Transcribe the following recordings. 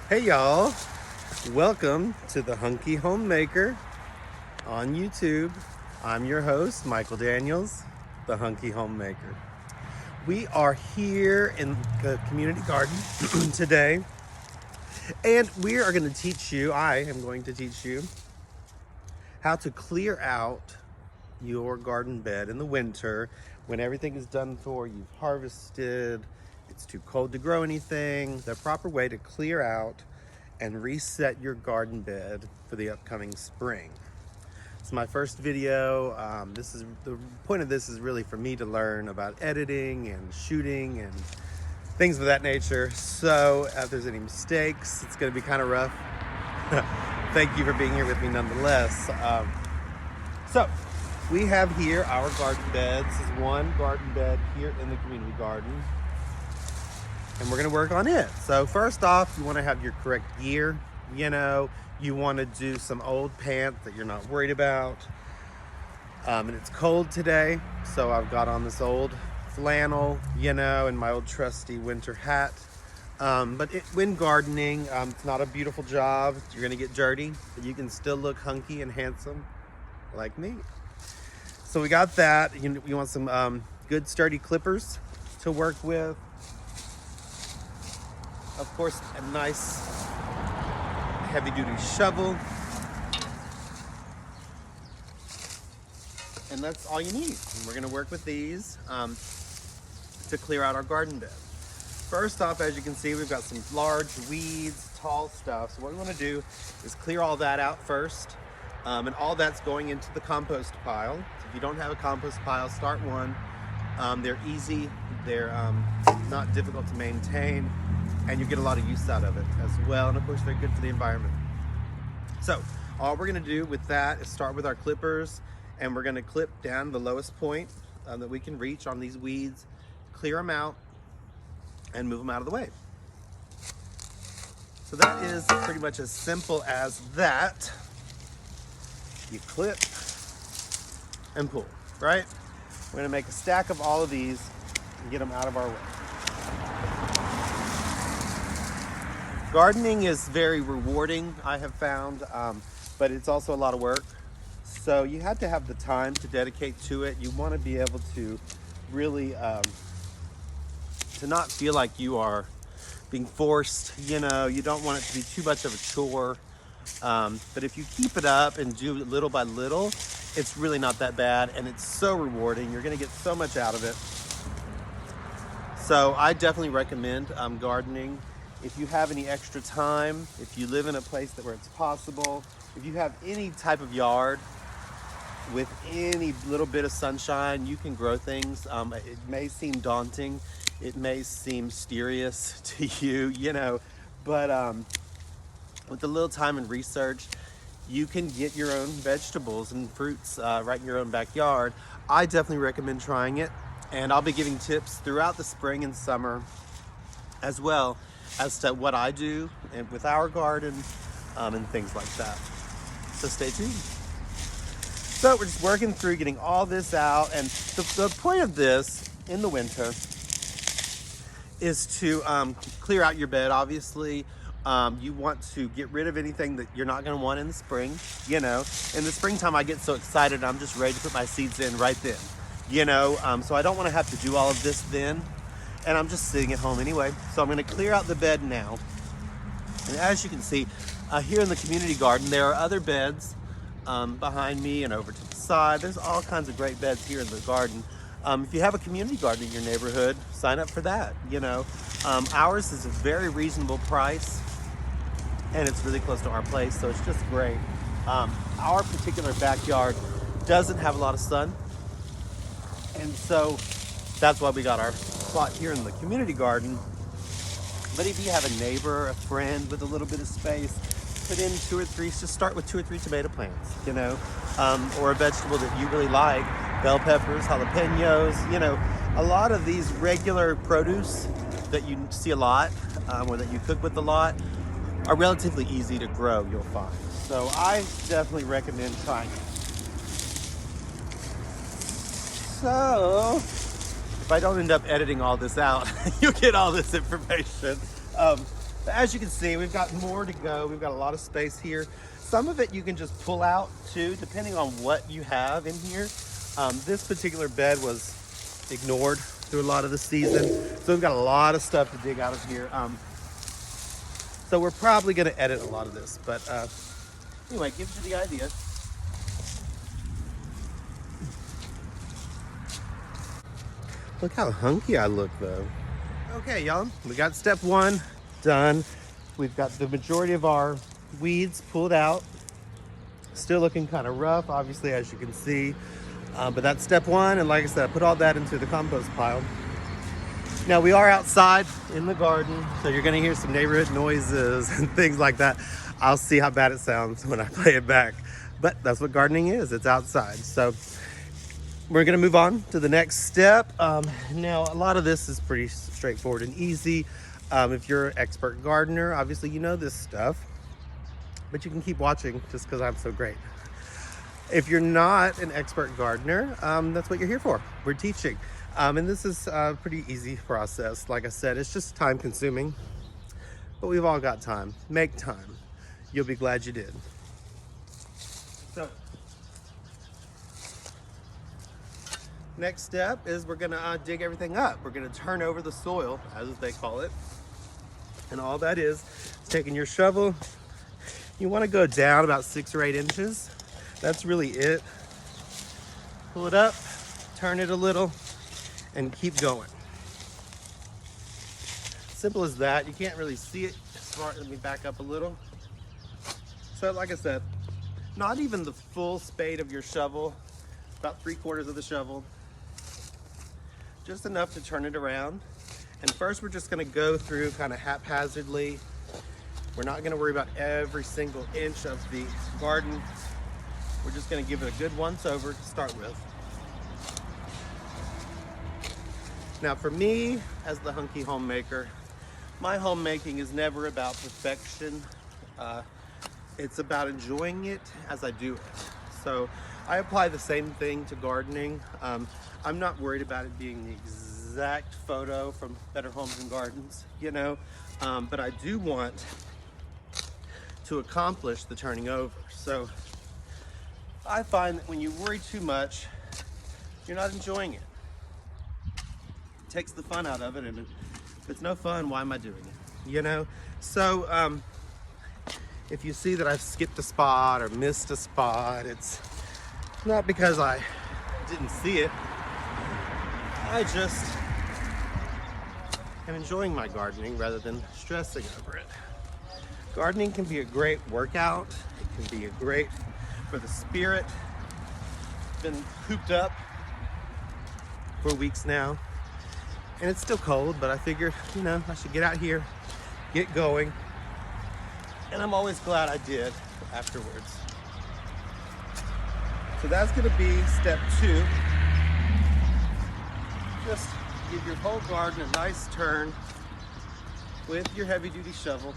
Hey y'all, welcome to the Hunky Homemaker on YouTube. I'm your host, Michael Daniels, the Hunky Homemaker. We are here in the community garden today, and we are going to teach you, I am going to teach you how to clear out your garden bed in the winter when everything is done for, you've harvested, it's too cold to grow anything. The proper way to clear out and reset your garden bed for the upcoming spring. It's my first video. The point of this is really for me to learn about editing and shooting and things of that nature. So if there's any mistakes, it's going to be kind of rough. Thank you for being here with me nonetheless. So we have here our garden bed. This is one garden bed here in the community garden, and we're going to work on it. So first off, you want to have your correct gear. You want to do some old pants that you're not worried about. And it's cold today, so I've got on this old flannel, and my old trusty winter hat. But when gardening, it's not a beautiful job. You're going to get dirty, but you can still look hunky and handsome like me. So we got that. You want some good sturdy clippers to work with. Of course, a nice heavy-duty shovel. And that's all you need. And we're going to work with these to clear out our garden bed. First off, as you can see, we've got some large weeds, tall stuff. So what we want to do is clear all that out first. And all that's going into the compost pile. So if you don't have a compost pile, start one. They're easy. They're not difficult to maintain. And you get a lot of use out of it as well. And of course, they're good for the environment. So all we're going to do with that is start with our clippers, and we're going to clip down the lowest point that we can reach on these weeds, clear them out, and move them out of the way. So that is pretty much as simple as that. You clip and pull, right? We're going to make a stack of all of these and get them out of our way. Gardening is very rewarding, I have found, but it's also a lot of work. So you have to have the time to dedicate to it. You want to be able to really, to not feel like you are being forced. You don't want it to be too much of a chore. But if you keep it up and do it little by little, it's really not that bad, and it's so rewarding. You're going to get so much out of it. So I definitely recommend gardening. If you have any extra time, if you live in a place where it's possible, if you have any type of yard with any little bit of sunshine, you can grow things. It may seem daunting, it may seem mysterious to you, but with a little time and research, you can get your own vegetables and fruits right in your own backyard. I definitely recommend trying it, and I'll be giving tips throughout the spring and summer as well as to what I do and with our garden and things like that. So stay tuned. So we're just working through getting all this out, and the point of this in the winter is to clear out your bed. Obviously, you want to get rid of anything that you're not going to want in the spring. In the springtime, I get so excited, I'm just ready to put my seeds in right then. So I don't want to have to do all of this then. And I'm just sitting at home anyway. So I'm going to clear out the bed now. And as you can see, here in the community garden, there are other beds behind me and over to the side. There's all kinds of great beds here in the garden. If you have a community garden in your neighborhood, sign up for that. Ours is a very reasonable price, and it's really close to our place, so it's just great. Our particular backyard doesn't have a lot of sun, and so that's why we got our spot here in the community garden. But if you have a neighbor, a friend with a little bit of space, put in just start with 2 or 3 tomato plants, or a vegetable that you really like, bell peppers, jalapenos, a lot of these regular produce that you see a lot, or that you cook with a lot, are relatively easy to grow, you'll find. So I definitely recommend trying it. So if I don't end up editing all this out, you'll get all this information. But as you can see, we've got more to go. We've got a lot of space here. Some of it you can just pull out too, depending on what you have in here. This particular bed was ignored through a lot of the season, so we've got a lot of stuff to dig out of here. So we're probably going to edit a lot of this, but anyway, it gives you the idea. Look how hunky I look though. Okay, y'all, we got step one done. We've got the majority of our weeds pulled out. Still looking kind of rough, obviously, as you can see. But that's step one, and like I said, I put all that into the compost pile. Now we are outside in the garden, so you're gonna hear some neighborhood noises and things like that. I'll see how bad it sounds when I play it back. But that's what gardening is, it's outside. So we're gonna move on to the next step. Now, a lot of this is pretty straightforward and easy. If you're an expert gardener, obviously you know this stuff, but you can keep watching just because I'm so great. If you're not an expert gardener, that's what you're here for. We're teaching. And this is a pretty easy process. Like I said, it's just time consuming, but we've all got time. Make time. You'll be glad you did. So, next step is we're gonna dig everything up. We're gonna turn over the soil, as they call it. And all that is taking your shovel. You wanna go down about 6 or 8 inches. That's really it. Pull it up, turn it a little, and keep going. Simple as that. You can't really see it. Smart, let me back up a little. So like I said, not even the full spade of your shovel, about 3/4 of the shovel. Just enough to turn it around. And first we're just gonna go through kind of haphazardly. We're not gonna worry about every single inch of the garden. We're just gonna give it a good once over to start with. Now for me, as the Hunky Homemaker, my homemaking is never about perfection. It's about enjoying it as I do it. So I apply the same thing to gardening. I'm not worried about it being the exact photo from Better Homes and Gardens, you know, but I do want to accomplish the turning over. So I find that when you worry too much, you're not enjoying it. It takes the fun out of it, and if it's no fun, why am I doing it? You know? So if you see that I've skipped a spot or missed a spot, it's not because I didn't see it. I just am enjoying my gardening rather than stressing over it. Gardening can be a great workout. It can be great for the spirit. Been cooped up for weeks now, and it's still cold, but I figured, you know, I should get out here, get going, and I'm always glad I did afterwards. So that's gonna be step 2. Just give your whole garden a nice turn with your heavy-duty shovel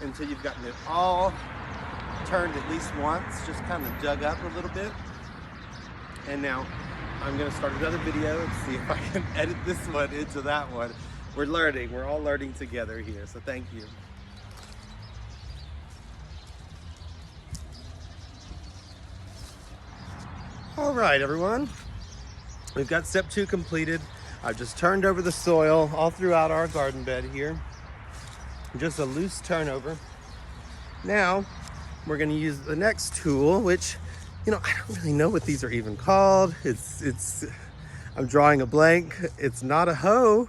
until you've gotten it all turned at least once, just kind of dug up a little bit. And now I'm gonna start another video and see if I can edit this one into that one. We're learning, we're all learning together here, so thank you. All right, everyone. We've got step 2 completed. I've just turned over the soil all throughout our garden bed here. Just a loose turnover. Now, we're gonna use the next tool, which, you know, I don't really know what these are even called. I'm drawing a blank. It's not a hoe.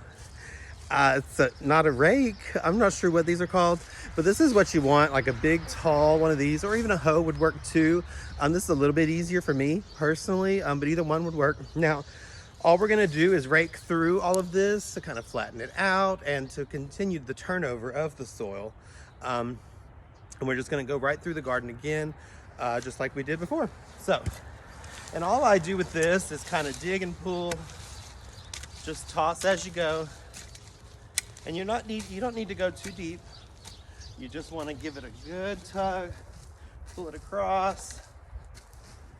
Not a rake. I'm not sure what these are called, but this is what you want, like a big, tall one of these, or even a hoe would work too. This is a little bit easier for me personally, but either one would work. Now, all we're gonna do is rake through all of this to kind of flatten it out and to continue the turnover of the soil. And we're just gonna go right through the garden again, just like we did before. So, and all I do with this is kind of dig and pull, just toss as you go. And you don't need to go too deep. You just want to give it a good tug, pull it across,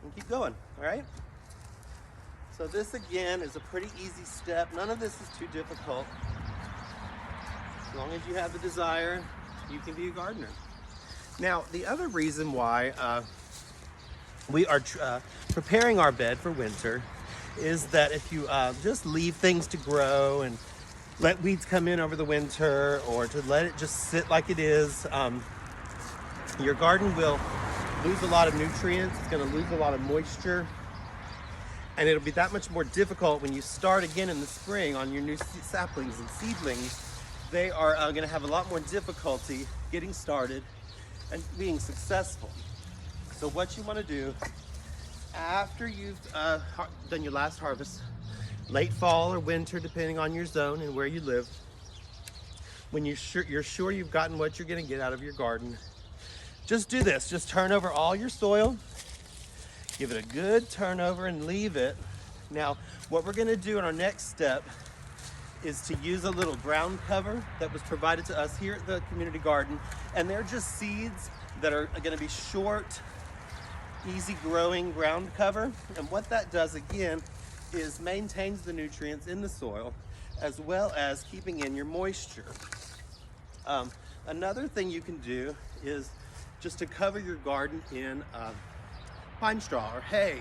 and keep going, all right? So this again is a pretty easy step. None of this is too difficult. As long as you have the desire, you can be a gardener. Now, the other reason why we are preparing our bed for winter is that if you just leave things to grow and let weeds come in over the winter, or to let it just sit like it is, your garden will lose a lot of nutrients. It's going to lose a lot of moisture, and it'll be that much more difficult when you start again in the spring on your new saplings and seedlings. They are going to have a lot more difficulty getting started and being successful. So what you want to do after you've done your last harvest, late fall or winter, depending on your zone and where you live, when you're sure you've gotten what you're going to get out of your garden, just do this. Just turn over all your soil, give it a good turnover, and leave it. Now, what we're going to do in our next step is to use a little ground cover that was provided to us here at the community garden, and they're just seeds that are going to be short, easy growing ground cover. And what that does again is maintains the nutrients in the soil as well as keeping in your moisture. Another thing you can do is just to cover your garden in pine straw or hay.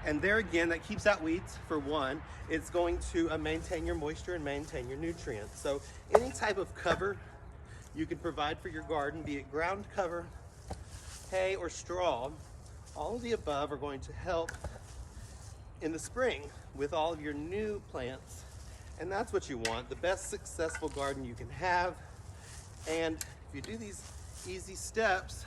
And there again, that keeps out weeds for one. It's going to maintain your moisture and maintain your nutrients. So any type of cover you can provide for your garden, be it ground cover, hay, or straw, all of the above are going to help in the spring with all of your new plants. And that's what you want, the best successful garden you can have. And if you do these easy steps,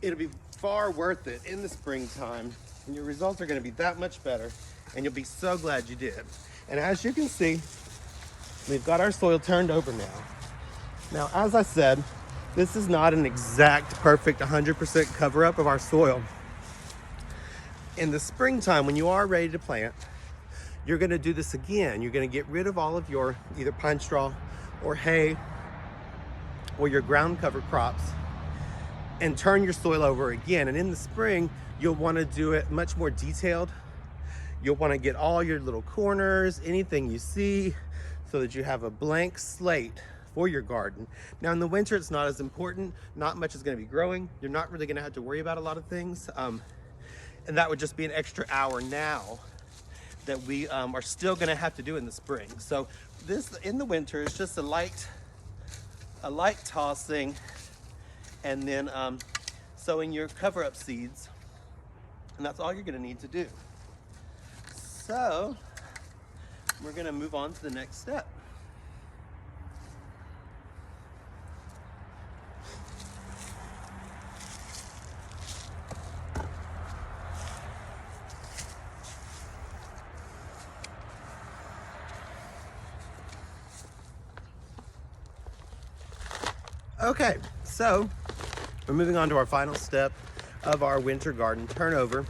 it'll be far worth it in the springtime, and your results are going to be that much better, and you'll be so glad you did. And as you can see, we've got our soil turned over now. Now, as I said, this is not an exact, perfect 100% cover up of our soil. In the springtime, when you are ready to plant, you're going to do this again. You're going to get rid of all of your either pine straw or hay or your ground cover crops and turn your soil over again. And in the spring, you'll want to do it much more detailed. You'll want to get all your little corners, anything you see, so that you have a blank slate for your garden. Now in the winter, it's not as important. Not much is going to be growing. You're not really going to have to worry about a lot of things. And that would just be an extra hour now that we are still going to have to do in the spring. So this in the winter is just a light tossing, and then sowing your cover up seeds, and that's all you're going to need to do. So we're going to move on to the next step. Okay, so we're moving on to our final step of our winter garden turnover,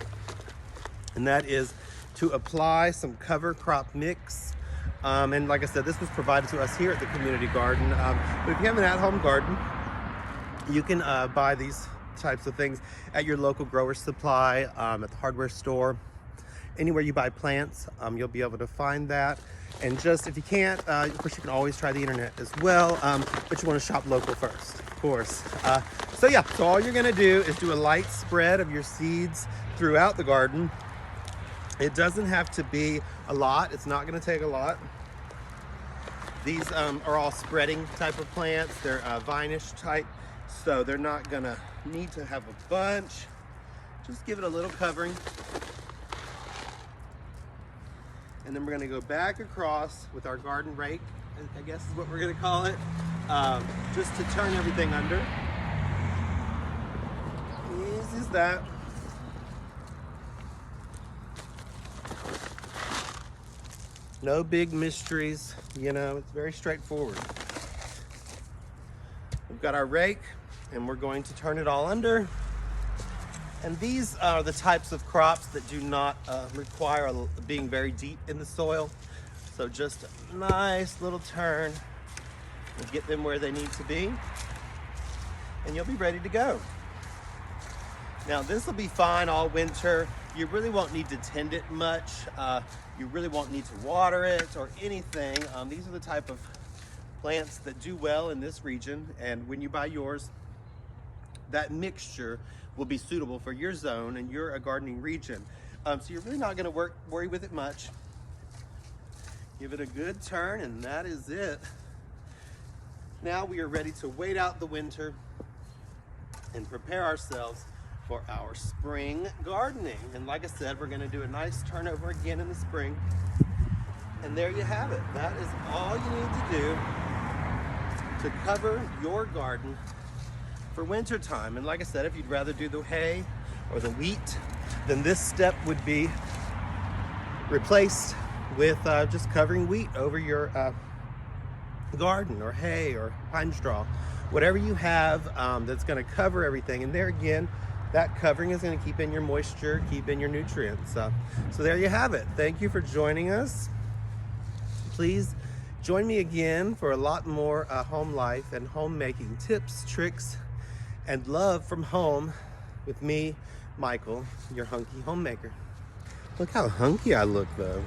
and that is to apply some cover crop mix. And like I said, this was provided to us here at the community garden. But if you have an at-home garden, you can buy these types of things at your local grower supply, at the hardware store, anywhere you buy plants. You'll be able to find that. And just, if you can't, of course you can always try the internet as well, but you want to shop local first, of course. So all you're gonna do is do a light spread of your seeds throughout the garden. It doesn't have to be a lot. It's not gonna take a lot. These are all spreading type of plants. They're vine-ish type, so they're not gonna need to have a bunch. Just give it a little covering. And then we're gonna go back across with our garden rake, I guess is what we're gonna call it, just to turn everything under. Easy as that. No big mysteries, you know, it's very straightforward. We've got our rake, and we're going to turn it all under. And these are the types of crops that do not require being very deep in the soil. So just a nice little turn will get them where they need to be, and you'll be ready to go. Now this will be fine all winter. You really won't need to tend it much. You really won't need to water it or anything. These are the type of plants that do well in this region, and when you buy yours, that mixture will be suitable for your zone and your gardening region. So you're really not going to worry with it much. Give it a good turn, and that is it. Now we are ready to wait out the winter and prepare ourselves for our spring gardening. And like I said, we're going to do a nice turnover again in the spring. And there you have it. That is all you need to do to cover your garden for winter time. And like I said, if you'd rather do the hay or the wheat, then this step would be replaced with just covering wheat over your garden, or hay, or pine straw, whatever you have that's going to cover everything. And there again, that covering is going to keep in your moisture, keep in your nutrients. So there you have it. Thank you for joining us. Please join me again for a lot more home life and homemaking tips, tricks, and love from home with me, Michael, your hunky homemaker. Look how hunky I look though.